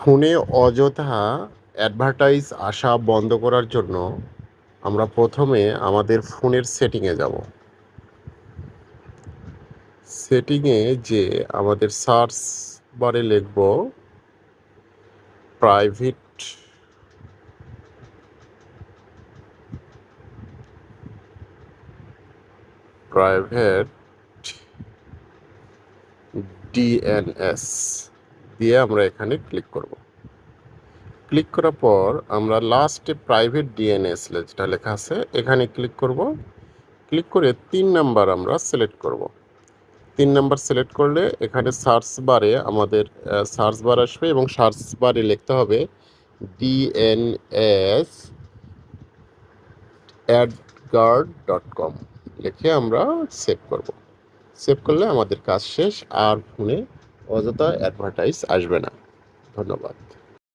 ফোনে অযথা অ্যাডভার্টাইজ আসা বন্ধ করার জন্য আমরা প্রথমে আমাদের ফোনের সেটিংয়ে যাব। সেটিংয়ে যে আমাদের সার্চ বারে লিখব প্রাইভেট প্রাইভেট ডিএনএস দিয়ে আমরা এখানে ক্লিক করব। ক্লিক করার পর আমরা লাস্টে প্রাইভেট ডিএনএস যেটা লেখা আছে এখানে ক্লিক করব। ক্লিক করে 3 নাম্বার আমরা সিলেক্ট করব। 3 নাম্বার সিলেক্ট করলে এখানে সার্চ বারে আমাদের সার্চ বার আসবে এবং সার্চ বারে লিখতে হবে ডিএনএস adguard.com লিখে আমরা সেভ করব। সেভ করলে আমাদের কাজ শেষ, আর ফোনে অযথা অ্যাডভার্টাইজ আসবে না। ধন্যবাদ।